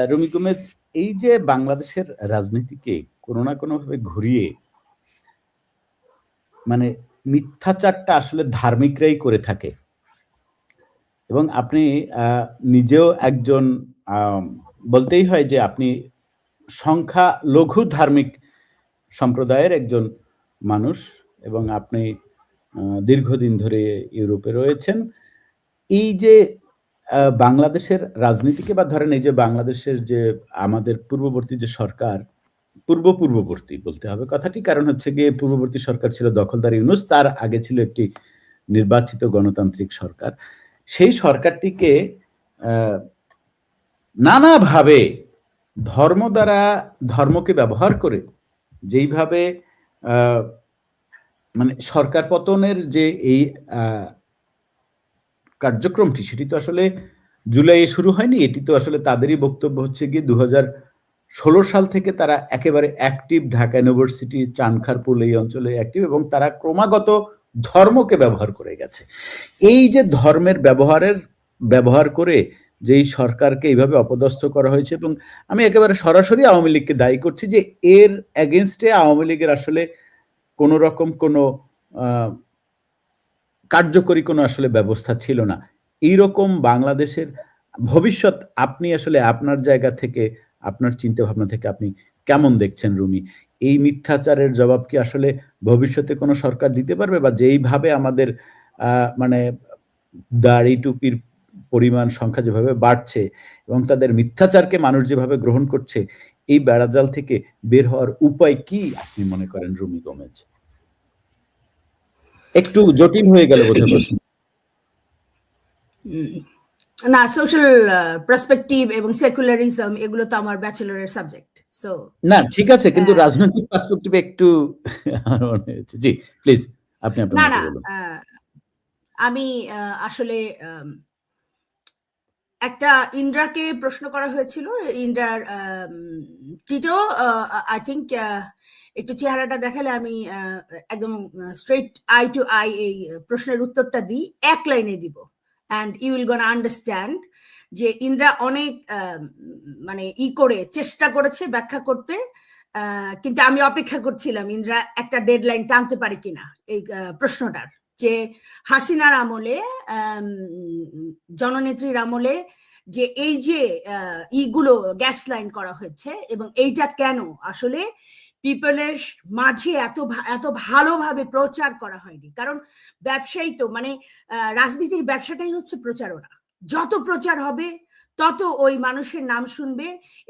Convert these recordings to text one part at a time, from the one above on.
রুমি গুমেজ, এই যে বাংলাদেশের রাজনীতিকে কোনো না কোনোভাবে ঘুরিয়ে মানে মিথ্যাচারটা আসলে ধার্মিকরাই করে থাকে এবং আপনি নিজেও একজন বলতেই হয় যে আপনি সংখ্যালঘু ধার্মিক সম্প্রদায়ের একজন মানুষ এবং আপনি দীর্ঘদিন ধরে ইউরোপে রয়েছেন। এই যে বাংলাদেশের রাজনীতিকে বা ধরেন এই যে বাংলাদেশের যে আমাদের পূর্ববর্তী যে সরকার, পূর্ববর্তী বলতে হবে কথাটি, কারণ হচ্ছে গিয়ে পূর্ববর্তী সরকার ছিল দখলদার ইউনূস, তার আগে ছিল একটি নির্বাচিত গণতান্ত্রিক সরকার। সেই সরকারটিকে নানাভাবে ধর্ম দ্বারা ধর্মকে ব্যবহার করে যেইভাবে মানে সরকার পতনের যে এই কার্যক্রমটি, সেটি তো আসলে জুলাইয়ে শুরু হয়নি। এটি তো আসলে তাদেরই বক্তব্য হচ্ছে গিয়ে 2016 সাল থেকে তারা একেবারে অ্যাক্টিভ, ঢাকা ইউনিভার্সিটি, চানখারপুল এই অঞ্চলে অ্যাক্টিভ এবং তারা ক্রমাগত ধর্মকে ব্যবহার করে গেছে। এই যে ধর্মের ব্যবহার করে যেই সরকারকে এইভাবে অপদস্থ করা হয়েছে, এবং আমি একেবারে সরাসরি আওয়ামী লীগকে দায়ী করছি যে এর এগেনস্টে আওয়ামী লীগের আসলে কোনো রকম কোনো কার্যকরী কোনো আসলে ব্যবস্থা ছিল না। এইরকম বাংলাদেশের ভবিষ্যৎ আপনি আসলে আপনার জায়গা থেকে, আপনার চিন্তা ভাবনা থেকে আপনি কেমন দেখছেন রুমি? এই মিথ্যাচারের জবাব কি আসলে ভবিষ্যতে কোনো সরকার দিতে পারবে, বা যেইভাবে আমাদের মানে দাড়ি টুপির পরিমাণ সংখ্যা যেভাবে বাড়ছে এবং তাদের মিথ্যাচারকে মানুষ যেভাবে গ্রহণ করছে, এই বেড়াজাল থেকে বের হওয়ার উপায় কি আপনি মনে করেন রুমি গোমেজ? একটু জটিল হয়ে গেল বোধহয় প্রশ্ন। না, সোশ্যাল পার্সপেক্টিভ এবং সেকুলারিজম এগুলো তো আমার ব্যাচেলরের সাবজেক্ট। সো না, ঠিক আছে, কিন্তু রাজনৈতিক পার্সপেক্টিভে একটু জি প্লিজ আপনি আপনার মত বলুন। আমি আসলে একটা ইন্দ্রাকে প্রশ্ন করা হয়েছিল, ইন্দ্রার টিটো আই থিংক একটু চেহারাটা দেখালে আমি একদম স্ট্রেট আই টু আই এই প্রশ্নের উত্তরটা দিই, এক লাইনে দিব, and you will gonna understand যে ইন্দ্রা অনেক মানে করে চেষ্টা করেছে ব্যাখ্যা করতে, কিন্তু আমি অপেক্ষা করছিলাম ইন্দ্রা একটা ডেডলাইন টানতে পারে কিনা এই প্রশ্নটার, যে হাসিনার আমলে, জননেত্রীর আমলে যে এই যে ইগুলো গ্যাস লাইন করা হয়েছে এবং এইটা কেন আসলে পিপলের মাঝে এত ভালোভাবে প্রচার করা হয়নি। কারণ ব্যবসায়ী তো মানে রাজনীতির ব্যবসাটাই হচ্ছে প্রচারণা। যত প্রচার হবে তত ওই মানুষের নাম শুনবে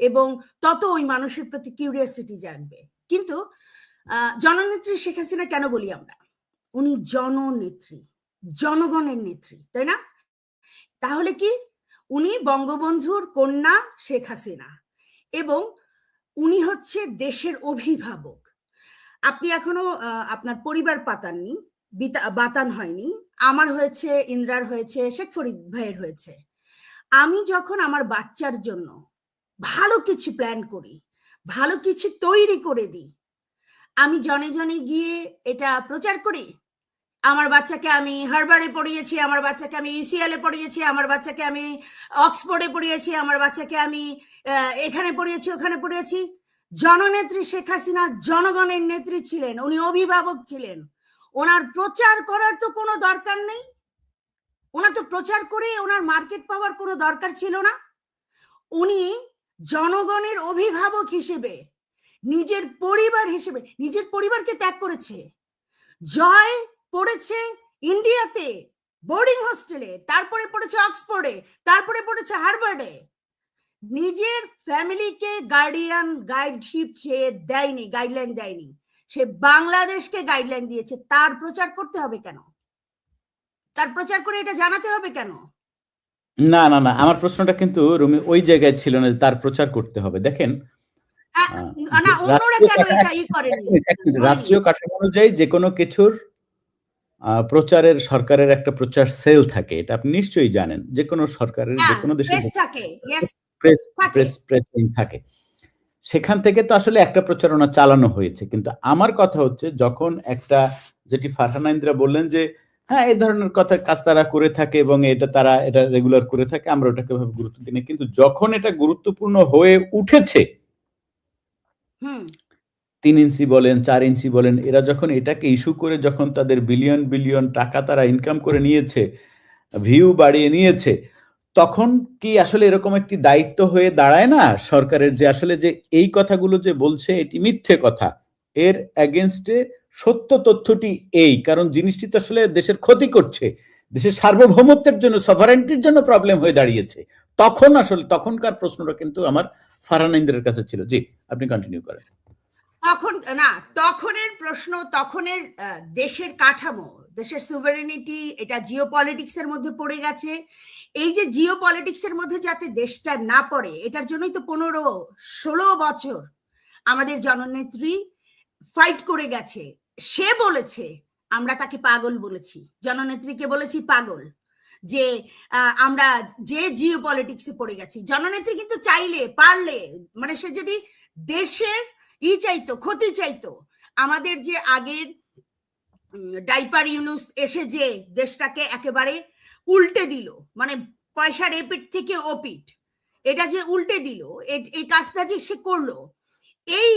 এবং তত ওই মানুষের প্রতি কিউরিয়াসিটি জাগবে। কিন্তু জননেত্রী শেখ হাসিনা কেন বলি আমরা? উনি জননেত্রী, জনগণের নেত্রী, তাই না? তাহলে কি উনি বঙ্গবন্ধুর কন্যা শেখ হাসিনা এবং উনি হচ্ছে দেশের অভিভাবক। আপনি এখনো আপনার পরিবার পাতাননি, বাতান হয়নি। আমার হয়েছে, ইন্দ্রার হয়েছে, শেখ ফরিদ ভাইয়ের হয়েছে। আমি যখন আমার বাচ্চার জন্য ভালো কিছু প্ল্যান করি, ভালো কিছু তৈরি করে দিই, আমি জনে জনে গিয়ে এটা প্রচার করি। আমার বাচ্চাকে আমি হার্ভার্ডে পড়িয়েছি, আমার বাচ্চাকে আমি ইউসিএলে পড়িয়েছি, আমার বাচ্চাকে আমি অক্সফোর্ডে পড়িয়েছি, আমার বাচ্চাকে আমি এখানে পড়িয়েছি, ওখানে পড়িয়েছি। জননেত্রী শেখ হাসিনা জনগণের নেত্রী ছিলেন, উনি অভিভাবক ছিলেন। ওনার প্রচার করার তো কোনো দরকার নেই, ওনার তো প্রচার করে ওনার মার্কেট পাওয়ার কোনো দরকার ছিল না। উনি জনগণের অভিভাবক হিসেবে, নিজের পরিবার হিসেবে নিজের পরিবারকে ত্যাগ করেছে। জয় পড়েছে ইন্ডিয়াতে বোর্ডিং হোস্টেলে, তারপরে পড়েছে অক্সফোর্ডে, তারপরে পড়েছে হার্ভার্ডে। নিজের ফ্যামিলিকে গাইডশিপ সে দেয়নি, গাইডলাইন দেয়নি, সে বাংলাদেশকে গাইডলাইন দিয়েছে। তার প্রচার করতে হবে কেন? তার প্রচার করে এটা জানাতে হবে কেন? না না না, আমার প্রশ্নটা কিন্তু রুমি ওই জায়গায় ছিল না, তার প্রচার করতে হবে। দেখেন, রাষ্ট্রীয় কাঠামো অনুযায়ী যে কোনো কিছুর প্রচারের সরকারের একটা প্রচার সেল থাকে, এটা আপনি নিশ্চয়ই জানেন। যে কোনো সরকারের, যে কোনো দেশের প্রেস থাকে, সেখান থেকে তো আসলে একটা প্রচারণা চালানো হয়েছে। কিন্তু আমার কথা হচ্ছে, যখন একটা, যেটি ফারহানা ইন্দ্রা বললেন যে হ্যাঁ, এই ধরনের কাজ তারা করে থাকে এবং এটা রেগুলার করে থাকে। আমরা ওটাকে ওভাবে গুরুত্ব দিই না। কিন্তু যখন এটা গুরুত্বপূর্ণ হয়ে উঠেছে, ৩ ইঞ্চি বলেন, ৪ ইঞ্চি বলেন, এরা যখন এটাকে ইস্যু করে যখন তাদের বিলিয়ন, বিলিয়ন টাকা তারা ইনকাম করে নিয়েছে, ভিউ বাড়িয়ে নিয়েছে, তখন কি আসলে এরকম একটি দায়িত্ব হয়ে দাঁড়ায় না সরকারের, যে আসলে যে এই কথাগুলো যে বলছে এটি মিথ্যে কথা। এর এগেইনস্টে সত্য তথ্যটি এই, কারণ জিনিসটি তো আসলে দেশের ক্ষতি করছে, দেশের সার্বভৌমত্বের জন্য, সভারেন্টির জন্য প্রবলেম হয়ে দাঁড়িয়েছে। তখনকার প্রশ্নটা কিন্তু আমার ফারহান ইন্দ্রের কাছে ছিল। জি, আপনি কন্টিনিউ করেন। তখনের প্রশ্ন, তখনের দেশের কাঠামো, দেশের সুভারেনিটি, এটা জিও পলিটিক্স এর মধ্যে পড়ে গেছে। এই যে জিও পলিটিক্স এর মধ্যে যাতে দেশটা না পড়ে, এটার জন্যই তো 15-16 বছর আমাদের জননেত্রী ফাইট করে গেছে। সে বলেছে, আমরা তাকে পাগল বলেছি, জননেত্রীকে বলেছি পাগল, যে আমরা যে জিও পলিটিক্সে পড়ে গেছি। জননেত্রী কিন্তু চাইলে পারলে, মানে সে যদি দেশের চাইতো, ক্ষতি চাইতো, আমাদের যে আগের ডাইপার ইউনুস এসে যে দেশটাকে একেবারে উল্টে দিল, মানে পয়সার এপিট থেকে ওপিট, এটা যে উল্টে দিল, এই কাজটা যে সে করলো, এই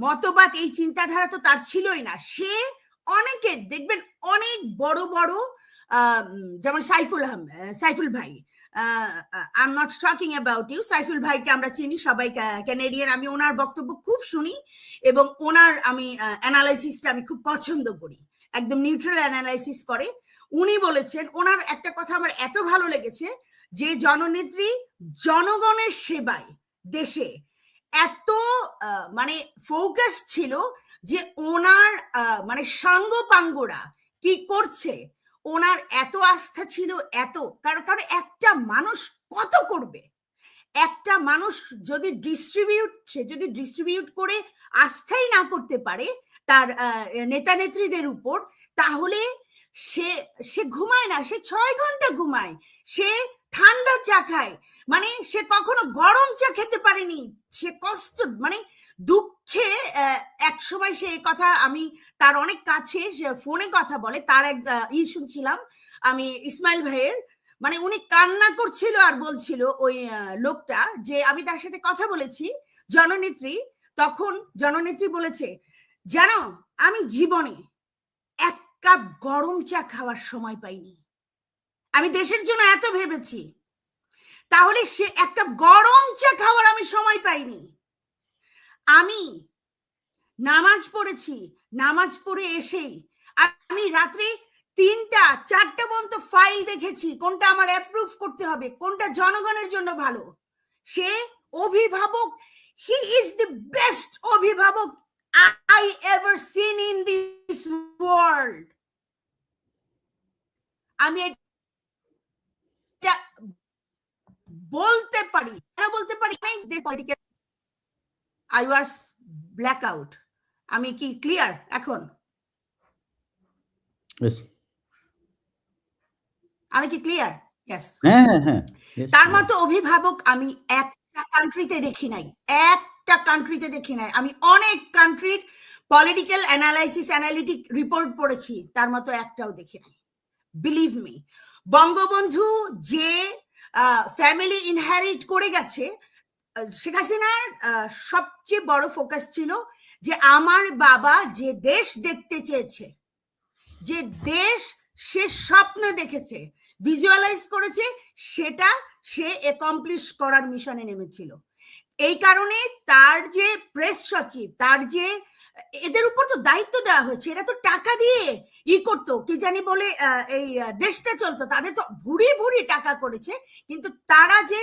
মতবাদ, এই চিন্তাধারা তো তার ছিলই না। সে অনেকে দেখবেন অনেক বড় বড়, যেমন সাইফুল ভাই, I am not talking about you, Saiful ভাইকে আমরা চিনি সবাই, ক্যানাডিয়ান। আমি ওনার বক্তব্য খুব শুনি এবং ওনার আমি অ্যানালাইসিসটা আমি খুব পছন্দ করি, একদম নিউট্রাল অ্যানালাইসিস করে। উনি বলেছেন, ওনার একটা কথা আমার এত ভালো লেগেছে, যে জননেত্রী জনগণের সেবায় দেশে এত মানে ফোকাস ছিল, যে ওনার মানে সাঙ্গপাঙ্গরা কি করছে, ওনার এত আস্থা ছিল, এত, কারণ একটা মানুষ কত করবে, একটা মানুষ যদি ডিস্ট্রিবিউট করে আস্থাই না করতে পারে তার নেতা নেত্রীদের উপর, তাহলে সে ঘুমায় না, সে 6 ঘন্টা ঘুমায়, সে ঠান্ডা চা খায়, মানে সে কখনো গরম চা খেতে পারেনি, সে কষ্ট, মানে দুঃখে। এক সময় সে কথা, আমি তার অনেক কাছে ফোনে কথা বলে, তার এক শুনছিলাম আমি ইসমাইল ভাইয়ের, মানে উনি কান্না করছিল আর বলছিল ওই লোকটা, যে আমি তার সাথে কথা বলেছি জননেত্রী, তখন জননেত্রী বলেছে, জানো আমি জীবনে 1 কাপ গরম চা খাওয়ার সময় পাইনি, আমি দেশের জন্য এত ভেবেছি, তাহলে সে 1 কাপ গরম চা খাওয়ার আমি সময় পাইনি। আমি নামাজ পড়েছি, নামাজ পড়ে এসেই আমি রাত্রে 3টা-4টা পর্যন্ত ফাইল দেখেছি, কোনটা আমার অ্যাপ্রুভ করতে হবে, কোনটা জনগণের জন্য ভালো। সে অভিভাবক, হি ইজ দ্য বেস্ট অভিভাবক I ever seen in this world. আমি এটা বলতে পারি, কেন বলতে পারি, আই ওয়াজ ব্ল্যাক আউট। আমি কি ক্লিয়ার এখন? আমি কি ক্লিয়ার? ইয়েস। তার মতো অভিভাবক আমি একটা কান্ট্রিতে দেখি নাই, আমি অনেক কান্ট্রির পলিটিক্যাল অ্যানালিটিক রিপোর্ট পড়েছি, তার মতো একটাও দেখি নাই। বিলিভ মি, বঙ্গবন্ধু যে ফ্যামিলি ইনহেরিট করে গেছে, শেখ হাসিনার সবচেয়ে বড় ফোকাস ছিল যে আমার বাবা যে দেশ দেখতে চেয়েছে, যে দেশ সে স্বপ্ন দেখেছে, ভিজুয়ালাইজ করেছে, সেটা সে অ্যাকমপ্লিশ করার মিশনে নেমেছিল। এই কারণে তার যে প্রেস সচিব, তার যে এদের উপর তো দায়িত্ব দেওয়া হয়েছে, এরা তো টাকা দিয়ে করতো, কি জানি বলে এই দেশটা চলতো, তাদের তো ভুরি ভুরি টাকা করেছে, কিন্তু তারা যে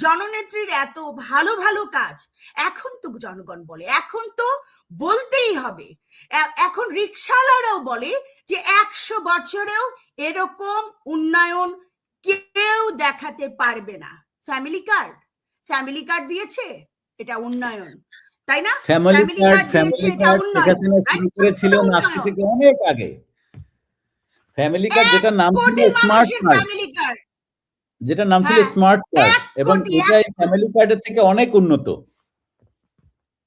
জননেত্রীর এত ভালো ভালো কাজ, এখন তো জনগণ বলে, এখন তো বলতেই হবে, এখন রিকশাওয়ালারাও বলে যে 100 বছরেও এরকম উন্নয়ন কেউ দেখাতে পারবে না। ফ্যামিলি কার্ড দিয়েছে, এটা উন্নয়ন, তাই না? ফ্যামিলি কার্ড শুরু করেছিল আজকে থেকে অনেক আগে। ফ্যামিলি কার্ড যেটা নাম ছিল স্মার্ট কার্ড, এবং এটাই ফ্যামিলি কার্ডের থেকে অনেক উন্নত।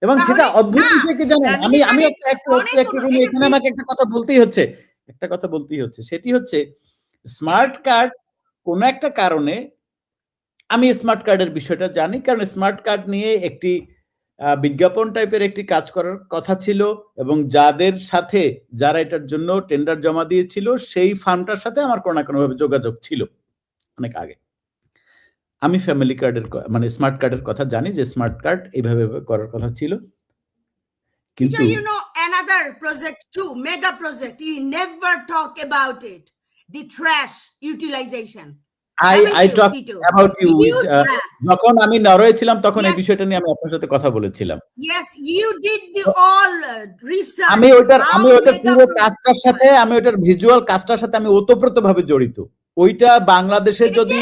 এবং সেটা অদ্ভুত বিষয় কি জানেন, আমি একটু এখানে আমাকে একটা কথা বলতেই হচ্ছে, একটা কথা বলতেই হচ্ছে, সেটি হচ্ছে স্মার্ট কার্ড কোন একটা কারণে, আমি স্মার্ট কার্ডের বিষয়টা জানি কারণ স্মার্ট কার্ড নিয়ে একটি বিজ্ঞাপন টাইপের একটি কাজ করার কথা ছিল এবং যাদের সাথে যারা এটার জন্য টেন্ডার জমা দিয়েছিল সেই ফার্মটার সাথে আমার কোনো না কোনোভাবে যোগাযোগ ছিল অনেক আগে। আমি ফ্যামিলি কার্ডের মানে স্মার্ট কার্ডের কথা জানি যে স্মার্ট কার্ড এইভাবে করার কথা ছিল, কিন্তু Peter, you know another project too, mega project. You never talk about it. The trash utilization. I talk about you with যখন আমি নরওয়ে ছিলাম তখন এই বিষয়টা নিয়ে আমি আপনার সাথে কথা বলেছিলাম। Yes, you did the all research. আমি ওটার পুরো কাজটার সাথে, আমি ওটার ভিজুয়াল কাজটার সাথে আমি ওতপ্রোতভাবে জড়িত। ওইটা বাংলাদেশে যদি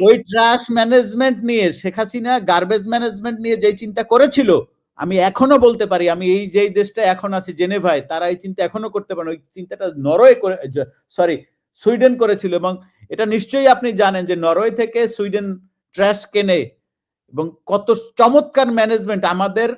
ওই ট্রাশ ম্যানেজমেন্ট নিয়ে শেখ হাসিনা গার্বেজ ম্যানেজমেন্ট নিয়ে যে চিন্তা করেছিল, আমি এখনো বলতে পারি আমি এই যে দেশটা এখন আছে জেনেভায়, তারা এই চিন্তা এখনো করতে পারেন। ওই চিন্তাটা নরওয়ে করে, সরি সুইডেন করেছিল এবং এটা নিশ্চয়ই আপনি জানেন যে নরওয়ে থেকে সুইডেন ট্রাশ কেনে এবং কত চমৎকার ম্যানেজমেন্ট। আমাদের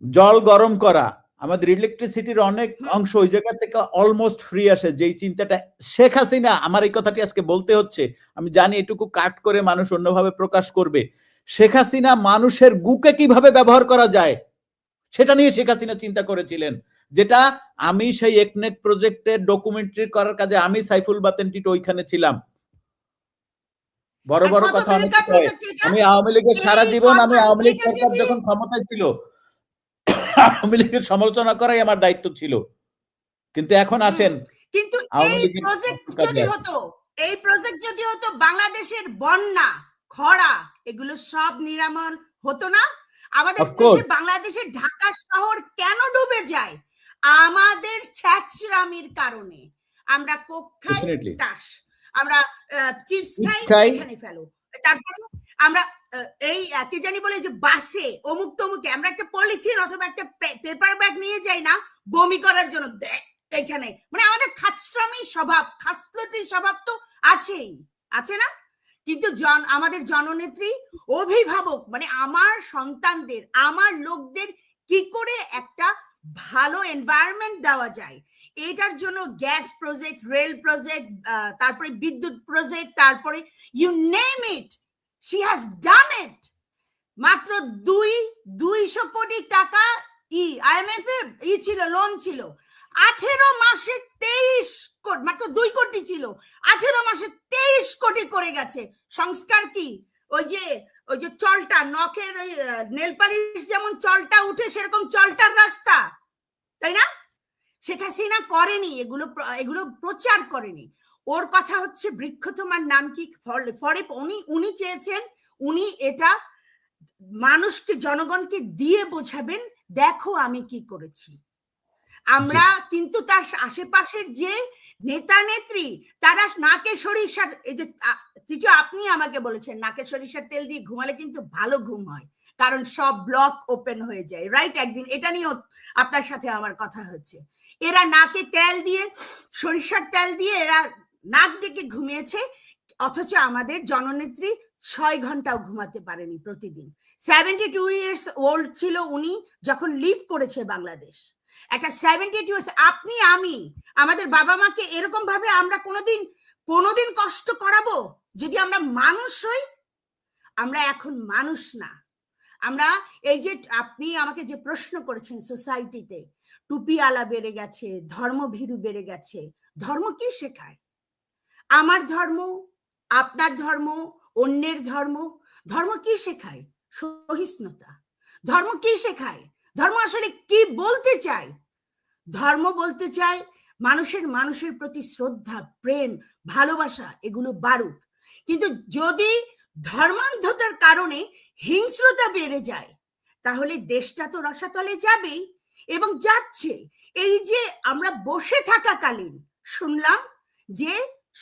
জল গরম করা, আমাদের ইলেকট্রিসিটির অনেক অংশ ওই জায়গা থেকে অলমোস্ট ফ্রি আসে। যেই চিন্তাটা শেখ হাসিনা, আমার এই কথাটি আজকে বলতে হচ্ছে, আমি জানি এটুকু কাট করে মানুষ অন্যভাবে প্রকাশ করবে, শেখ হাসিনা মানুষের গুকে কিভাবে ব্যবহার করা যায় সেটা নিয়ে শেখ হাসিনা চিন্তা করেছিলেন, যেটা আমি সেই একনেক প্রজেক্টের ডকুমেন্টারি করার কাজে আমি সাইফুল বাতেন টিটো ওইখানে ছিলাম। বড় বড় কথা অনেক, আমি আওয়ামী লীগের সারা জীবন, আমি আওয়ামী লীগ সরকার যখন ক্ষমতায় ছিল আওয়ামী লীগের সমালোচনা করাই আমার দায়িত্ব ছিল, কিন্তু এখন আসেন কিন্তু এই প্রজেক্ট যদি হতো বাংলাদেশের বন্যা খরা এগুলো সব নিরাময় হতো না? আমাদের দেশের বাংলাদেশের ঢাকা শহর কেন ডুবে যায়? আমাদের ছ্যাচরামির কারণে। আমরা কোখাই টাস, আমরা চিপস খাই, এখানে ফেলো, তারপরে আমরা এই কি জানি বলে যে বাসে অমুক তমুকে আমরা একটা পলিথিন অথবা একটা পেপার ব্যাগ নিয়ে যাই না বমি করার জন্য, এখানে মানে আমাদের খাচ্ছরামি স্বভাব, খাসলতি স্বভাব তো আছেই, আছে না? কিন্তু আমাদের জননেত্রী অভিভাবক মানে আমার সন্তানদের, আমার লোকদের কি করে একটা ভালো এনভায়রনমেন্ট দেওয়া যায়, এটার জন্য গ্যাস প্রজেক্ট, রেল প্রজেক্ট, তারপরে বিদ্যুৎ প্রজেক্ট, তারপরে you name it, she has done it. মাত্র 200 কোটি টাকা IMF এর ছিল, লোন ছিল। 18 মাসে 23 কোটি, মাত্র 2 কোটি ছিল, 18 মাসে 23 কোটি করে গেছে। সংস্কার কি? ওই যে চলটা নখের নেল পালিশ যেমন চলটা উঠে সেরকম চলটার রাস্তা, তাই না? শেখ হাসিনা করেনি এগুলো প্রচার করেনি। ওর কথা হচ্ছে বৃক্ষ তোমার নাম কি, ফরে উনি চেয়েছেন, উনি এটা মানুষকে, জনগণকে দিয়ে বোঝাবেন দেখো আমি কি করেছি। আমরা কিন্তু তার আশেপাশের যে নেতা নেত্রী তারা নাকে সরিষার, এই যে কিছু আপনি আমাকে বলেছেন নাকে সরিষার তেল দিয়ে ঘুমালে কিন্তু ভালো ঘুম হয়, কারণ সব ব্লক ওপেন হয়ে যায়, রাইট? একদিন এটা নিয়ে আপনার সাথে আমার কথা হচ্ছে। এরা নাকে তেল দিয়ে, সরিষার তেল দিয়ে এরা নাক ডেকে ঘুমিয়েছে, অথচ আমাদের জননেত্রী 6 ঘন্টাও ঘুমাতে পারেনি প্রতিদিন। 72 ইয়ার্স ওল্ড ছিল উনি যখন লিভ করেছে বাংলাদেশ। একটা 72, আপনি আমি আমাদের বাবা মাকে এরকম ভাবে আমরা কোনোদিন কষ্ট করাবো যদি আমরা মানুষ হই? আমরা এখন মানুষ না। আমরা এই যে আপনি আমাকে যে প্রশ্ন করেছেন, সোসাইটিতে টুপি আলা বেড়ে গেছে, ধর্মভীরু বেড়ে গেছে, ধর্ম কি শেখায়? আমার ধর্ম, আপনার ধর্ম, অন্যের ধর্ম, ধর্ম কি শেখায়? সহিষ্ণুতা। ধর্ম কি শেখায়? ধর্ম আসলে কি বলতে চায়? ধর্ম বলতে চায় মানুষের প্রতি শ্রদ্ধা, প্রেম, ভালোবাসা, এগুলো বাড়ুক। কিন্তু যদি ধর্মান্ধতার কারণে হিংস্রতা বেড়ে যায় তাহলে দেশটা তো রসাতলে যাবেই, এবং যাচ্ছে। এই যে আমরা বসে থাকাকালীন শুনলাম যে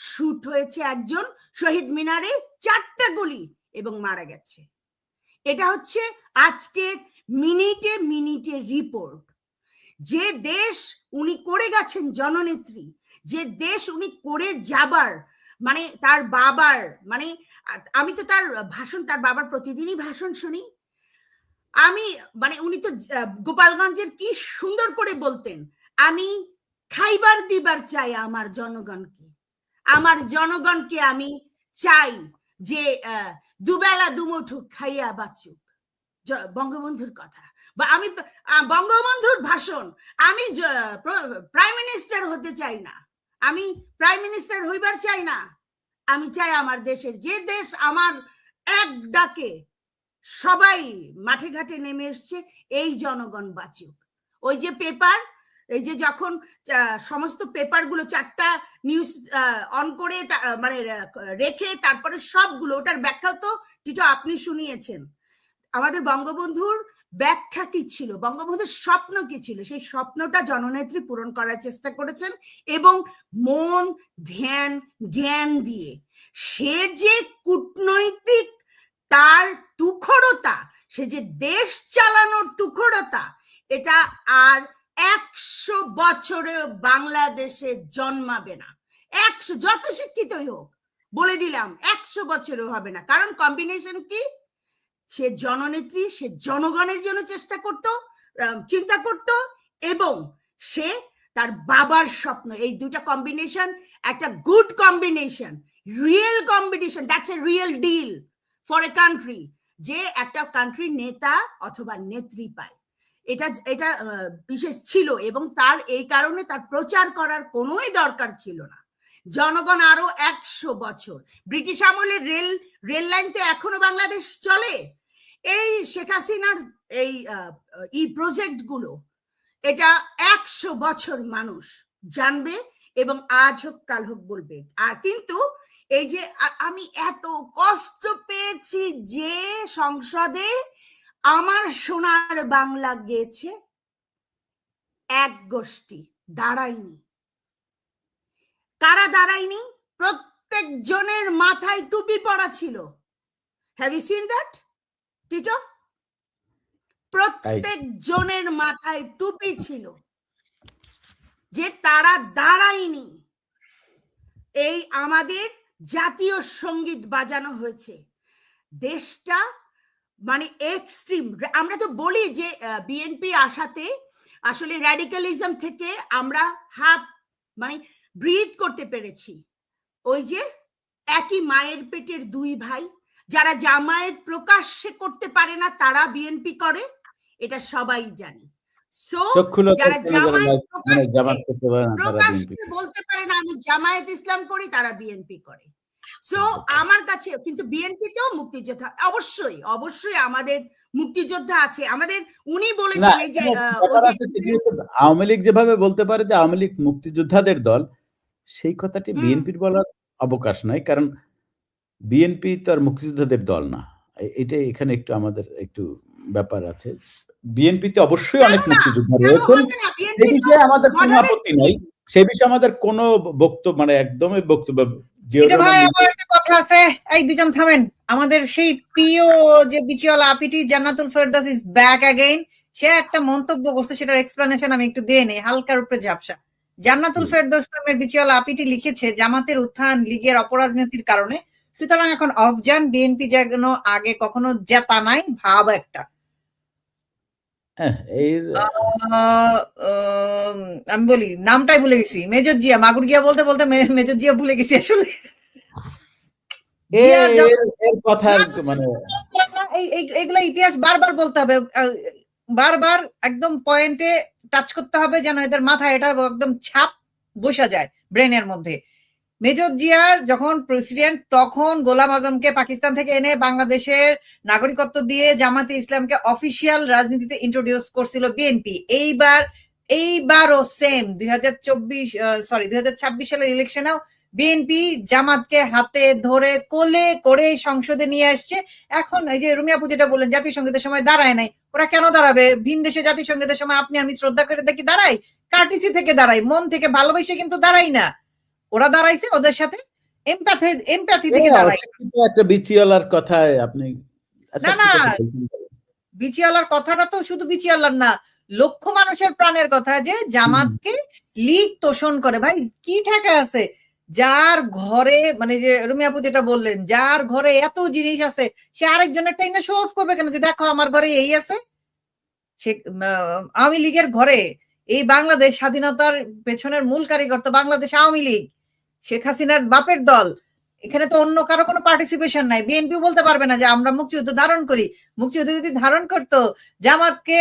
শুট হয়েছে একজন, শহীদ মিনারে 4টা গুলি এবং মারা গেছে। এটা হচ্ছে আজকের মিনিটে রিপোর্ট। যে দেশ উনি করে গেছেন জননেত্রী, যে দেশ উনি করে যাবার, মানে তার বাবার, মানে আমি তো তার ভাষণ, তার বাবার প্রতিদিনই ভাষণ শুনি আমি, মানে উনি তো গোপালগঞ্জের কি সুন্দর করে বলতেন, আমি খাইবার দিবার চাই আমার জনগণকে। আমার জনগণকে আমি চাই যে দুবেলা দুমুঠো খাইয়া বাঁচুক। বঙ্গবন্ধুর কথা বা আমি বঙ্গবন্ধুর ভাষণ। আমি প্রাইম মিনিস্টার হতে চাই না, আমি প্রাইম মিনিস্টার হইবার চাই না। আমি চাই আমার দেশের, যে দেশ আমার এক ডাকে সবাই মাঠে ঘাটে নেমে এসছে, এই জনগণ বাঁচুক। ওই যে পেপার, এই যে যখন সমস্ত পেপারগুলো 4টা নিউজ অন করে মানে রেখে তারপরে সবগুলো, ওটার ব্যাখ্যা তো টিটো আপনি শুনিয়েছেন। আমাদের বঙ্গবন্ধুর ব্যাখ্যা কি ছিল, বঙ্গবন্ধুর স্বপ্ন কি ছিল, সেই স্বপ্নটা জননেত্রী পূরণ করার চেষ্টা করেছেন এবং মন ধ্যান জ্ঞান দিয়ে। সে যে কূটনৈতিক তার তুখড়তা, সে যে দেশ চালানোর তুখড়তা, এটা আর 100 বছরেও বাংলাদেশে জন্মাবে না। 100, যত শিক্ষিতই হোক, বলে দিলাম 100 বছরেও হবে না। কারণ কম্বিনেশন কি, সে জননেত্রী, সে জনগণের জন্য চেষ্টা করত, চিন্তা করত, এবং সে তার বাবার স্বপ্ন। এই দুটা কম্বিনেশন একটা good combination, real combination. That's a real deal for a country, যে একটা কান্ট্রি নেতা অথবা নেত্রী পায়। এটা বিশেষ ছিল এবং তার এই কারণে তার প্রচার করার কোনোই দরকার ছিল না। জনগণ আরো 100 বছর, ব্রিটিশ আমলের রেল লাইন তো এখনো বাংলাদেশ চলে। এই শেখ হাসিনার এই প্রজেক্ট গুলো, এটা 100 বছর মানুষ জানবে এবং আজ হোক কাল হোক বলবে। আর কিন্তু এই যে আমি এত কষ্ট পেয়েছি যে সংসদে আমার সোনার বাংলা গেছে, এক গোষ্ঠী দাঁড়ায়নি। কারা দাঁড়ায়নি? প্রত্যেক জনের মাথায় টুপি পরা ছিল। Have you seen that Tito? প্রত্যেক জনের মাথায় টুপি ছিল, যে তারা দাঁড়ায়নি। এই আমাদের জাতীয় সঙ্গীত বাজানো হয়েছে। দেশটা মানে এক্সট্রিম। আমরা তো বলি যে বিএনপি আসাতে আসলে র্যাডিক্যালিজম থেকে আমরা মানে ব্রিথ করতে পেরেছি। ওই যে একই মায়ের পেটের দুই ভাই, যারা জামায়াত প্রকাশ্যে করতে পারে না তারা বিএনপি করে, এটা সবাই জানি। সো যারা জামায়াত প্রকাশ্যে বলতে পারে না আমি জামায়াত ইসলাম করি, তারা বিএনপি করে। সো আমার কাছে কিন্তু বিএনপিতেও মুক্তিযোদ্ধা, অবশ্যই অবশ্যই আমাদের মুক্তিযোদ্ধা আছে। আমাদের উনি বলেছেন এই যে আওয়ামী লীগ যেভাবে বলতে পারে যে আওয়ামী লীগ মুক্তিযোদ্ধাদের দল, সেই কথাটি বিএনপির বলার অবকাশ নাই। কারণ বিএনপি তো আর মুক্তিযোদ্ধাদের দল না। এটা এখানে একটু আমাদের একটু ব্যাপার আছে। বিএনপিতে অবশ্যই অনেক মুক্তিযোদ্ধা রয়েছেন, সে বিষয়ে আমাদের কোনো আপত্তি নাই। সে বিষয়ে আমাদের কোনো বক্তব্য মানে একদমই বক্তব্য। কথা আছে, এই দুজন থামেন। আমাদের সেই প্রিয় যে বিচিওয়ালা আপিটি Jannatul Ferdous is back again. সে একটা মন্তব্য করছে, সেটার এক্সপ্লেনেশন আমি একটু দিয়ে নেই, হালকার উপরে ঝাপসা। জান্নাতুল ফেরদৌস নামের বিচিওয়ালা আপিটি লিখেছে, জামাতের উত্থান লীগের অপরাজনীতির কারণে, সুতরাং এখন অফজান বিএনপি যেন আগে কখনো জেতা নাই ভাব একটা। আমি বলি নামটাই ভুলে গেছি, মেজর জিয়া। মাগুর গিয়া বলতে বলতে মেজর জিয়া ভুলে গেছি আসলে। এইগুলা ইতিহাস বারবার বলতে হবে, বারবার একদম পয়েন্টে টাচ করতে হবে, যেন এদের মাথায় এটা একদম ছাপ বসা যায় ব্রেনের মধ্যে। মেজর জিয়ার যখন প্রেসিডেন্ট, তখন গোলাম আজমকে পাকিস্তান থেকে এনে বাংলাদেশের নাগরিকত্ব দিয়ে জামাতে ইসলামকে অফিসিয়াল রাজনীতিতে ইন্ট্রোডিউস করছিল বিএনপি। এইবারও সেম 2026 সালের ইলেকশনেও বিএনপি জামাতকে হাতে ধরে কোলে করে সংসদে নিয়ে আসছে। এখন এই যে রুমিয়া আপু যেটা বললেন, জাতীয় সঙ্গীতের সময় দাঁড়ায় নাই, ওরা কেন দাঁড়াবে? ভিন দেশে জাতীয় সঙ্গীতের সময় আপনি আমি শ্রদ্ধা করে দেখি দাঁড়াই, কার্টিসি থেকে দাঁড়াই, মন থেকে ভালোবেসে কিন্তু দাঁড়াই না। ওরা দাঁড়াইছে ওদের সাথে এমপ্যাথি থেকে দাঁড়াই। একটা বিচিওয়ালার কথায় আপনি না বিচিওয়ালার কথাটা তো শুধু বিচিওয়ালার না, লক্ষ মানুষের প্রাণের কথা, যে জামাতকে লীগ তোষণ করে। ভাই কি ঠেকা আছে? যার ঘরে, মানে যে রুমি আপু যেটা বললেন, যার ঘরে এত জিনিস আছে, সে আরেকজনের টাইমে শো অফ করবে কেন যে দেখো আমার ঘরে এই আছে? সে আওয়ামী লীগের ঘরে এই বাংলাদেশ স্বাধীনতার পেছনের মূল কারিগর তো বাংলাদেশ আওয়ামী লীগ, শেখ হাসিনার বাপের দল। এখানে তো অন্য কারো কোনো পার্টিসিপেশন নাই। বিএনপিও বলতে পারবে না যে আমরা মুক্তিযুদ্ধ ধারণ করি। মুক্তিযুদ্ধ যদি ধারণ করতো, জামাতকে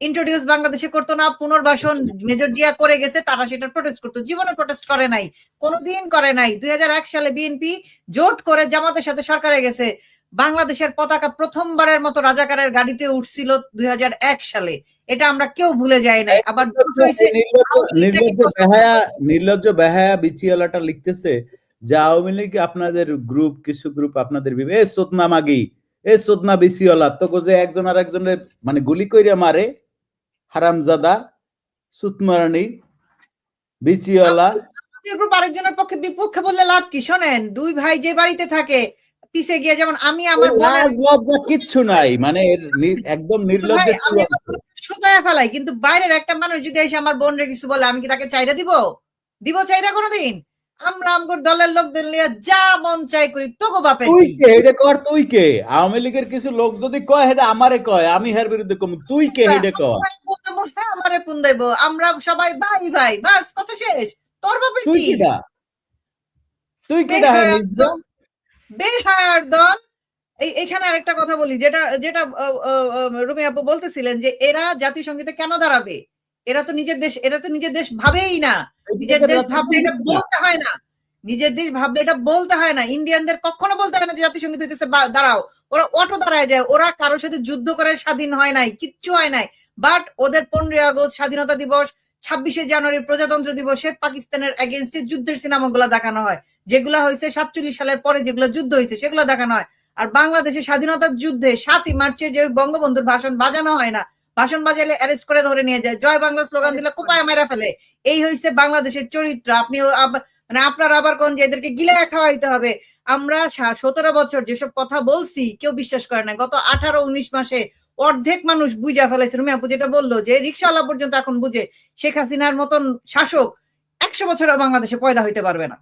ইন্ট্রোডিউস বাংলাদেশে করতো না, পুনর্বাসন মেজর জিয়া করে গেছে, তারা সেটা প্রোটেস্ট করতো। জীবনে প্রোটেস্ট করে নাই, কোনোদিন করে নাই। 2001 সালে বিএনপি জোট করে জামাতের সাথে সরকারে গেছে। বাংলাদেশের পতাকা প্রথমবারের মতো রাজাকারের গাড়িতে উঠছিল 2001 সালে। এটা আমরা কেউ ভুলে যাই নাই। আবার নির্লজ্জ বেহায়া বিচিওয়ালাটা লিখতেছে যে আওয়ামী লীগ আপনাদের গ্রুপ, কিছু গ্রুপ আপনাদের এ সোদনা মাগি, এ সোদনা বিচিওয়ালা, তো যে একজন আর একজনের মানে গুলি কইরা মারে, হারামজাদা, সুতমারানি, বিচিওয়ালা। গ্রুপ আরেকজনের পক্ষে বিপক্ষে বললে লাভ কি? শোনেন, দুই ভাই যে বাড়িতে থাকে, পিছে গিয়ে যেমন আমি আমার লজ্জা কিচ্ছু নাই, মানে একদম নির্লজ্জ সুতায় ফেলাই। কিন্তু বাইরের একটা মানুষ যদি এসে আমার বোন রে কিছু বলে, আমি কি তাকে চাইরা দিব? চাইরা কোনোদিন? আমরা আমগর দলের লোকদের লিয়ে যা মন চাই করি। তোগো বাপে তুই কে হেডে কর? তুই কে? আওয়ামী লীগের কিছু লোক যদি কয় হেডে আমারে কয়, আমি হের বিরুদ্ধে কম। তুই কে হেডে কর? হ্যাঁ, আমারে পুন দেব। আমরা সবাই ভাই ভাই, বাস কত শেষ। তোর বাপে কি? তুই কেডা? বেহায়ার দল। এখানে আরেকটা কথা বলি, যেটা যেটা রুমি আপু বলতেছিলেন যে এরা জাতীয় সঙ্গীতে কেন দাঁড়াবে? এরা তো নিজের দেশ ভাবেই না। নিজের দেশ ভাবলে এটা বলতে হয় না। নিজের দেশ ভাবলে এটা বলতে হয় না। ইন্ডিয়ানদের কখনো বলতে হয় না যে জাতীয় সঙ্গীত হইতেছে দাঁড়াও। ওরা অটো দাঁড়ায় যায়। ওরা কারোর সাথে যুদ্ধ করে স্বাধীন হয় নাই, কিচ্ছু হয় নাই। বাট ওদের 15 আগস্ট স্বাধীনতা দিবস, 26শে জানুয়ারি প্রজাতন্ত্র দিবসে পাকিস্তানের এগেইনস্টে যুদ্ধের সিনেমাগুলো দেখানো হয়। যেগুলা হয়েছে 47 সালের পরে, যেগুলো যুদ্ধ হয়েছে সেগুলো দেখানো হয়। আর বাংলাদেশের স্বাধীনতার যুদ্ধে 7ই মার্চে যে বঙ্গবন্ধুর ভাষণ বাজানো হয় না, ভাষণ বাজাইলে অ্যারেস্ট করে ধরে নিয়ে যায়, জয় বাংলা স্লোগান দিলে কোপায় মেরা ফেলে। এই হয়েছে বাংলাদেশের চরিত্র। আপনি মানে আপনারা আবার কোন যে এদেরকে গিলে খাওয়াইতে হবে। আমরা 17 বছর যেসব কথা বলছি কেউ বিশ্বাস করে না। গত 18-19 মাসে অর্ধেক মানুষ বুঝা ফেলেছে। রুমি আপু যেটা বললো যে রিক্সাওয়ালা পর্যন্ত এখন বুঝে শেখ হাসিনার মতন শাসক 100 বছরেও বাংলাদেশে পয়দা হইতে পারবে না।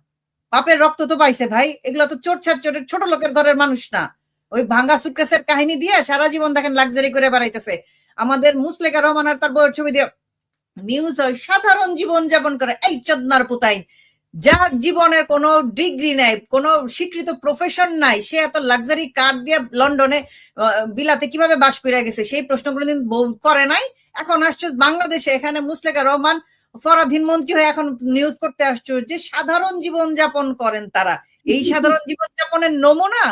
বাপের রক্ত তো পাইছে ভাই। এগুলো তো চোরের ছোট লোকের ঘরের মানুষ না। ওই ভাঙ্গা সুটকেসের কাহিনী দিয়ে সারা জীবন দেখেন লাক্সারি করে বেড়াইতেছে। আমাদের মুসলেকা রহমান আর তার বউয়ের ছবি দিয়ে নিউজ হয় সাধারণ জীবন যাপন করে। এই চোদনার পুতাইন, যার জীবনের কোনো ডিগ্রি নাই, কোনো স্বীকৃত প্রফেশন নাই, সে এত লাক্সারি কার দিয়ে লন্ডনে বিলাতে কিভাবে বাস করে গেছে, সেই প্রশ্ন কোনোদিন করে নাই। এখন আসছে বাংলাদেশে, এখানে মুসলেকা রহমান ফরাধীন মন্ত্রী হয়ে এখন নিউজ করতে আসছো যে সাধারণ জীবন যাপন করেন তারা। এই সাধারণ জীবন যাপনের নমুনা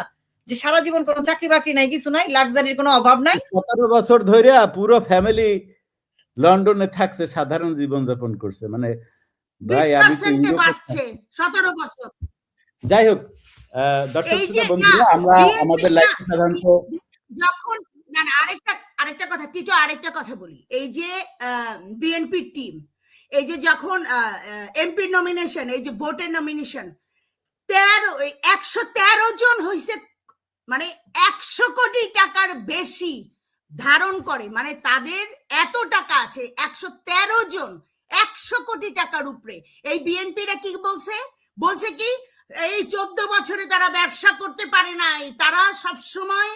যে সারা জীবন কোনো চাকরি বাকরি নাই, কিছু নাই, লাক্সারির কোনো অভাব নাই। 17 বছর ধরে পুরো ফ্যামিলি লন্ডনে থাকছে, সাধারণ জীবন যাপন করছে। মানে ভাই আমি তো 17 বছর। যাই হোক, দর্শক বন্ধুরা, আমরা আমাদের লাইফ সাধারণত যখন আরেকটা কথা টিটো, আরেকটা কথা বলি। এই যে বিএনপির টিম, এই যে যখন এমপি নমিনেশন, এই যে ভোটের নমিনেশন 113 জন হইছে, মানে 100 কোটি টাকার বেশি ধারণ করে, মানে তাদের এত টাকা আছে। 113 জন 100 কোটি টাকার উপরে। এই বিএনপিরা কি বলছে কি এই 14 বছরে তারা ব্যবসা করতে পারে নাই, তারা সবসময়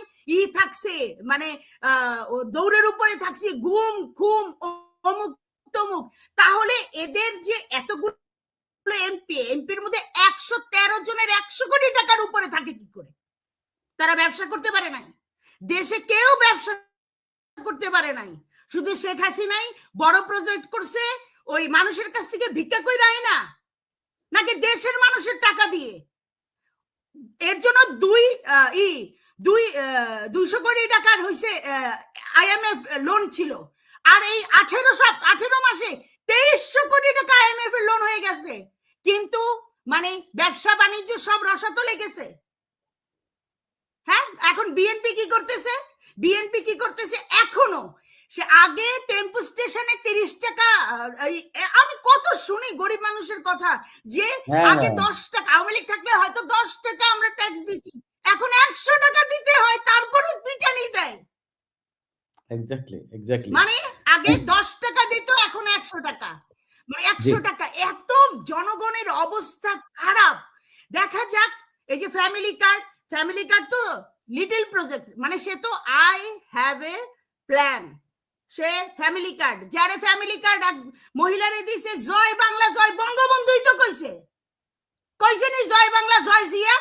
থাকছে, মানে দৌড়ের উপরে থাকছে, ঘুম ঘুম অমুক তমুক। তাহলে এদের যে এতগুলো এমপির মধ্যে 113 জনের 100 কোটি টাকার উপরে থাকে কি করে? তারা ব্যবসা করতে পারে নাই। দেশে কেউ ব্যবসা করতে পারে নাই। শুধু শেখ হাসিনাই বড় প্রজেক্ট করছে, ওই মানুষের কাছ থেকে ভিক্ষা কই রায় না, নাকি দেশের মানুষের টাকা দিয়ে। এর জন্য 200 কোটি টাকার হয়েছে আইএমএফ লোন ছিল। আর এই 18 মাসে 2300 কোটি টাকা আইএমএফ এর লোন হয়ে গেছে। কিন্তু মানে ব্যবসা বাণিজ্য সব রসাতলে গেছে। হ্যাঁ, এখন বিএনপি কি করতেছে? এখনো সে আগে টেম্পো স্টেশনে 30 টাকা, আমি কত শুনি গরিব মানুষের কথা যে আগে 10 টাকা, আওয়ামী লীগ থাকলে হয়তো 10 টাকা আমরা ট্যাক্স দিছি, এখন 100 টাকা দিতে হয়, তারপরে পিটানি দেয়। এক্স্যাক্টলি মানে আগে 10 টাকা দিত, এখন 100 টাকা, মানে 100 টাকা। এত জনগণের অবস্থা খারাপ। দেখা যাক এই যে ফ্যামিলি কার্ড তো লিটল প্রজেক্ট, মানে সে তো I have a plan, say family card, যারে ফ্যামিলি কার্ড মহিলারে দিছে, জয় বাংলা জয় বঙ্গবন্ধুই তো কইছে, কইছে নি জয় বাংলা জয় জিয়া,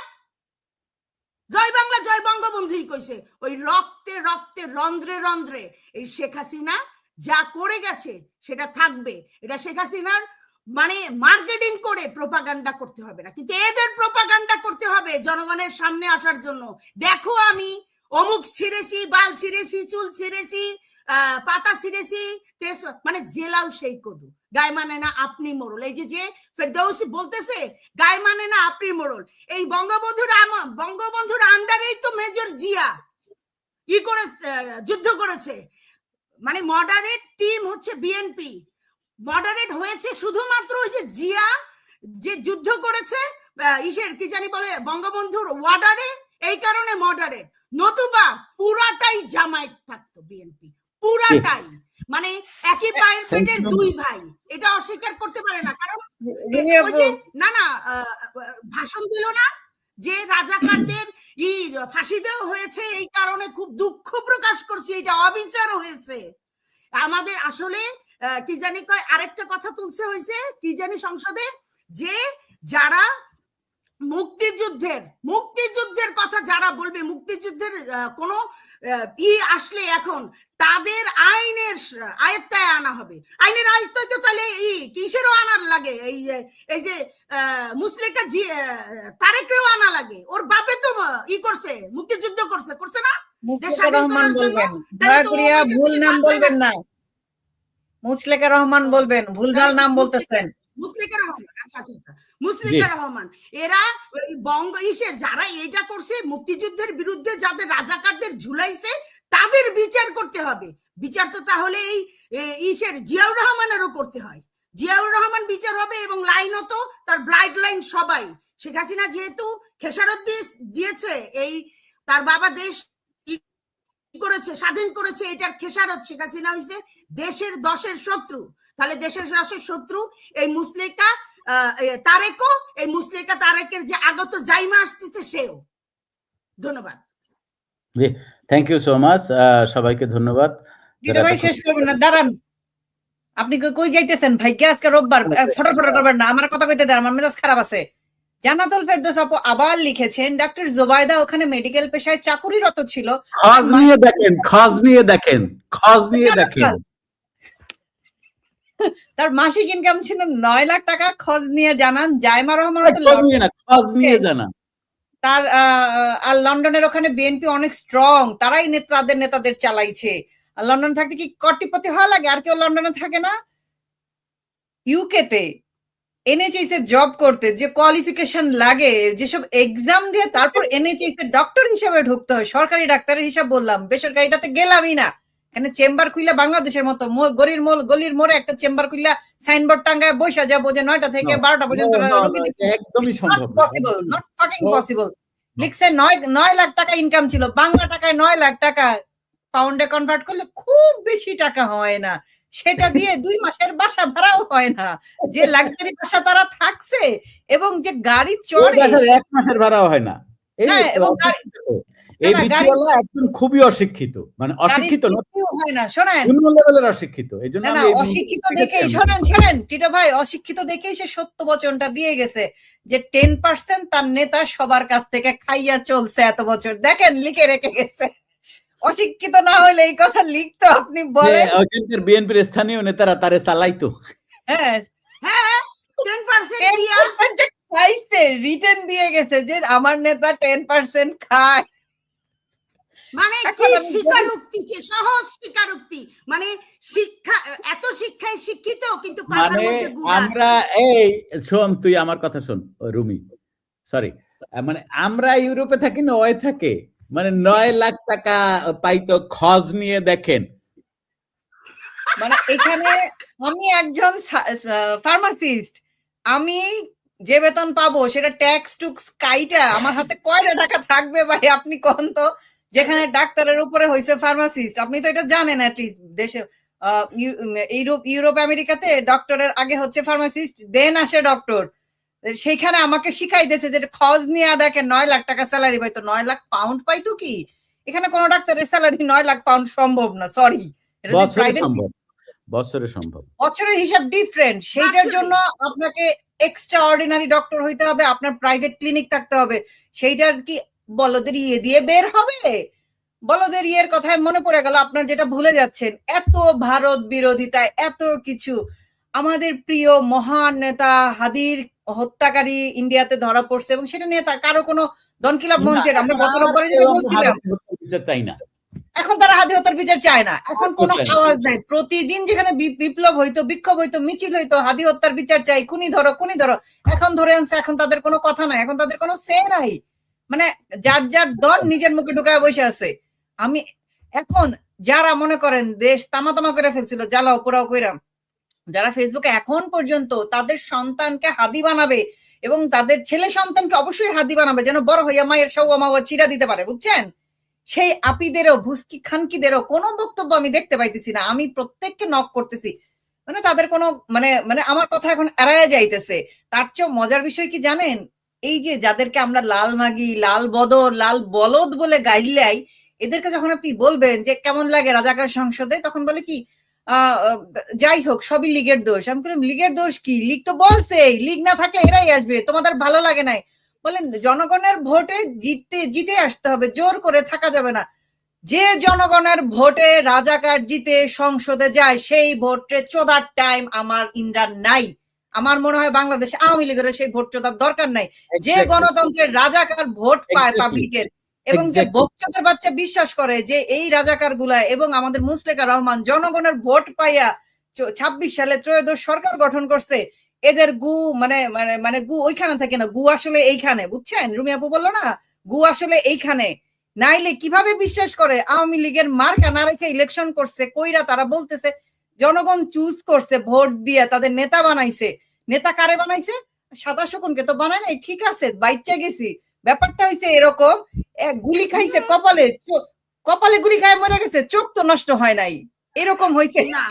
জয় বাংলা জয় বঙ্গবন্ধুই কইছে। ওই রক্তে রক্তে রন্ধ্রে রন্ধ্রে এই শেখ হাসিনা যা করে গেছে সেটা থাকবে। এটা শেখ হাসিনার মানে মার্কেটিং করে প্রোপাগান্ডা করতে হবে না, কিন্তু এদের প্রোপাগান্ডা করতে হবে জনগণের সামনে আসার জন্য। দেখো আমি অমুক ছিঁড়েছি, বাল ছিঁড়েছি, চুল ছিঁড়েছি, পাতা ছিঁড়েছি, মানে জেলাও সেই কদু, গায়ে মানে না আপনি মোড়ল। এই যে ফেরদৌসি বলতেছে গায়ে মানে না আপনি মোড়ল, এই বঙ্গবন্ধুর আন্ডারেই তো মেজর জিয়া করে যুদ্ধ করেছে। মানে মডারেট টিম হচ্ছে বিএনপি, মডারেট হয়েছে শুধুমাত্র ওই যে জিয়া যে যুদ্ধ করেছে ইসের কি জানি বলে বঙ্গবন্ধুর ওয়ার্ডারে, এই কারণে মডারেট, নতুবা পুরাটাই জামায়াত থাকতো বিএনপি, পুরাটাই। মানে একই পায়ের পেটের দুই ভাই, এটা অস্বীকার করতে পারে না। কারণ না না ভাষণ দিল না যে রাজাকারদের ফাঁসি দেওয়া হয়েছে, এই কারণে খুব দুঃখ প্রকাশ করছি, এটা অবিচার হয়েছে আমাদের। আসলে কি জানি কয় আরেকটা কথা তুলছে হয়েছে কি জানি সংসদে, যে যারা মুক্তিযুদ্ধের কথা যারা বলবে, মুক্তিযুদ্ধের কোনো আসলে এখন তাদের আইনের আয়ত্তায় আনা হবে। আইনের আয়ত্তায় তো তাহলে কিসেরও আনার লাগে, এই যে মুসলিকা তারেকরেও আনা লাগে, ওর বাপে তো করছে, মুক্তিযুদ্ধ করছে না। মুসলিকা রহমান বলবেন, দয়া করিয়া ভুল নাম বলবেন না, মুসলিকা রহমান বলবেন, ভুলভাল নাম বলতেছেন। মুসলিকা রহমান, আচ্ছা আচ্ছা, মুসলিকা রহমান, এরা যারা এটা করছে মুক্তিযুদ্ধের বিরুদ্ধে, যাদের রাজাকারদের ঝুলাইছে, তাদের বিচার করতে হবে। বিচার তো তাহলে এই জিয়াউর রহমানেরও করতে হয়, জিয়াউর রহমান বিচার হবে, এবং লাইনও তো তার ব্লাড লাইন সবাই। শেখ হাসিনা যেহেতু খেসারত দিয়েছে, এই তার বাবা দেশ করেছে, স্বাধীন করেছে, এটার খেসারত শেখ হাসিনা হয়েছে দেশের 10-এর শত্রু। তাহলে দেশের 10-এর শত্রু এই মুসলিকা তারেকও, এই মুসলিকা তারেকের যে আগত জাইমা আসতেছে সেও। ধন্যবাদ। জি, থ্যাংক ইউ সো মাচ, সবাইকে ধন্যবাদ। ভাই শেষ করবেন না, দাঁড়ান, আপনি কই যাইতেছেন ভাই? কে আজকে রোববার, ফটাফট করবেন না, আমার কথা কইতে দেন, আমার মেজাজ খারাপ আছে। জান্নাতুল ফেরদৌস আপু আবার লিখেছেন, ডক্টর জোবাইদা ওখানে মেডিকেল পেশায় চাকুরিরত ছিল। খোঁজ নিয়ে দেখেন তার মাসিক ইনকাম ছিল 9 লাখ টাকা। খোঁজ নিয়ে জানান। জাইমা রহমান তার আর লন্ডনের ওখানে বিএনপি অনেক স্ট্রং, তারাই নেতাদের চালাইছে। আর লন্ডন থাকতে কি কোটিপতি হওয়া লাগে? আর কেউ লন্ডনে থাকে না? ইউকেতে এনএচএস এ জব করতে যে কোয়ালিফিকেশন লাগে, যেসব এক্সাম দিয়ে তারপর এনএচএস এ ডক্টর হিসেবে ঢুকতে হয়। সরকারি ডাক্তারের হিসাব বললাম, বেসরকারিটাতে গেলামই না। এখানে চেম্বার খুইলা বাংলাদেশের মতো গলির মোড়ে একটা চেম্বার খুইলা সাইনবোর্ড টাঙ্গায় বসে যাবো যে 9টা থেকে 12টা পর্যন্ত একদমই সম্ভব পসিবল, নট ফাকিং পসিবল। লিখছে 9 লাখ টাকা ইনকাম ছিল, বাংলা টাকায় 9 লাখ টাকা, পাউন্ডে কনভার্ট করলে খুব বেশি টাকা হয় না, সেটা দিয়ে 2 মাসের বাসা ভাড়াও হয় না। যে লাক্সারি বাসা তারা থাকছে এবং যে গাড়ি চড়ে 1 মাসের ভাড়াও হয় না। এই বিচিওয়ালা একদম খুবই অশিক্ষিত, মানে অশিক্ষিত হয় না, শোনেন, নিম্ন লেভেলের অশিক্ষিত। এইজন্য না অশিক্ষিত দেখেই, শোনেন টিটো ভাই, অশিক্ষিত দেখেই সে সত্য বচনটা দিয়ে গেছে যে 10% তার নেতা সবার কাছ থেকে খাইয়া চলছে এত বছর। দেখেন লিখে রেখে গেছে। অশিক্ষিত না হলে এই কথা লিখতো? আপনি বলেন বিএনপির স্থানীয় নেতারা তারে চালাইতো। হ্যাঁ 10% খাইছে, রিটার্ন দিয়ে গেছে যে আমার নেতা 10% খায়। মানে কি স্বীকারোক্তি, সহজ স্বীকারোক্তি, মানে শিক্ষা, এত শিক্ষায় শিক্ষিত কিন্তু মানে আমরা এই শোন, তুই আমার কথা শোন রুমি, সরি, মানে আমরা ইউরোপে থাকি না, ওই থাকে, মানে 9 লাখ টাকা পাইতো। খোঁজ নিয়ে দেখেন। মানে এখানে আমি একজন ফার্মাসিস্ট, আমি যে বেতন পাবো সেটা ট্যাক্স টুক্স কাইটা আমার হাতে কয়টা টাকা থাকবে ভাই? আপনি কোন তো, যেখানে ডাক্তারের উপরে হয়েছে ফার্মাসিস্ট। আপনি তো এটা জানেন, অ্যাটলিস্ট দেশে ইউরোপ আমেরিকাতে ডক্টরের আগে হচ্ছে ফার্মাসিস্ট, দেন আসে ডক্টর। সেখানে আমাকে শিখাই দিয়েছে যে খোঁজ নিয়ে দেখেন 9 লাখ টাকা স্যালারি পাইতো। 9 লাখ পাউন্ড পাইতো কি? এখানে কোনো ডাক্তারের স্যালারি 9 লাখ পাউন্ড সম্ভব না, সরি, এটা যদি বছরে প্রাইভেট সম্ভব, বছরে সম্ভব। বছরের হিসাব ডিফারেন্ট, সেইটার বছরে। জন্য আপনাকে এক্সট্রা অর্ডিনারি ডক্টর হইতে হবে, আপনার প্রাইভেট ক্লিনিক থাকতে হবে। সেইটার কি বলদের ইয়ে দিয়ে বের হবে? বলদের ইয়ের কথায় মনে পড়ে গেল, আপনার যেটা ভুলে যাচ্ছেন, এত ভারত বিরোধিতা, এত কিছু। আমাদের প্রিয় মহান নেতা হাদির হত্যাকারী ইন্ডিয়াতে ধরা পড়ছে এবং সেটা নিয়ে কারো কোনো দনকিলাপ মঞ্চের, আমরা গত রোববারে যেটা বলছিলাম, চাই না, এখন তারা হাদি হত্যার বিচার চায় না, এখন কোনো চায় না। আওয়াজ নাই। প্রতিদিন যেখানে বিপ্লব হইতো, বিক্ষোভ হইতো, মিছিল হইতো, হাদি হত্যার বিচার চাই, খুনি ধরো খুনি ধরো, এখন ধরে আনছে, এখন তাদের কোনো কথা নাই, এখন তাদের কোনো সে নাই। মানে যার যার দল নিজের মুখে ঢুকায় বসে আছে। আমি এখন যারা মনে করেন দেশ তামা করে ফেলছিল, জ্বালাও পোড়াও কইরা, যারা ফেসবুকে এখন পর্যন্ত তাদের সন্তানকে হাদি বানাবে এবং তাদের ছেলে সন্তানকে অবশ্যই হাদি বানাবে যেন বড় হইয়া মায়ের সৌয়া মাওয়া চিরা দিতে পারে, বুঝছেন? সেই আপিদেরও ভুস্কি খানকিদেরও কোনো বক্তব্য আমি দেখতে পাইতেছি না। আমি প্রত্যেককে নক করতেছি, মানে তাদের কোনো মানে মানে আমার কথা এখন এড়ায় যাইতেছে। তার চেয়ে মজার বিষয় কি জানেন, এই যে যাদেরকে আমরা লাল মাগি, লাল বদর, লাল বলদ বলে গাইলাই, এদেরকে যখন আপনি বলবেন যে কেমন লাগে রাজাকার সংসদে, তখন বলে কি যাই হোক সবই লীগের দোষ। আমি বললাম লীগের দোষ কি? লীগ তো বলছে লীগ না থাকলে এরাই আসবে, তোমাদের ভালো লাগে নাই। বলেন জনগণের ভোটে জিতে আসতে হবে, জোর করে থাকা যাবে না। যে জনগণের ভোটে রাজাকার জিতে সংসদে যায় সেই ভোটে চোদার টাইম আমার ইন্দ্রার নাই। আমার মনে হয় বাংলাদেশে আওয়ামী লীগের সেই ভোট চোদার দরকার নাই। যে গণতন্ত্রের রাজাকার ভোট পায় পাবলিকের এবং যে বক্তব্যের বাচ্চা বিশ্বাস করে যে এই রাজাকার গুলা এবং আমাদের মুসলেকা রহমান জনগণের ভোট পাইয়া 26 সালে ত্রয়োদশ সরকার গঠন করছে, এদের গু মানে মানে মানে গু ওইখানে থাকে না, গু আসলে এইখানে, বুঝছেন? রুমি আপু বললো না গু আসলে এইখানে, নাইলে কিভাবে বিশ্বাস করে আওয়ামী লীগের মার্কা না রেখে ইলেকশন করছে, কইরা তারা বলতেছে জনগণ চুজ করছে ভোট দিয়ে তাদের নেতা বানাইছে। নেতা কারে বানাইছে? সাদা শকুনকে তো বানায় নাই, ঠিক আছে বাইচ্চা গেছি। ব্যাপারটা হইছে এরকম, গুলি খাইছে কপালে, কপালে গুলি খায় মরে গেছে, চোখ তো নষ্ট হয় নাই, এরকম হইছে না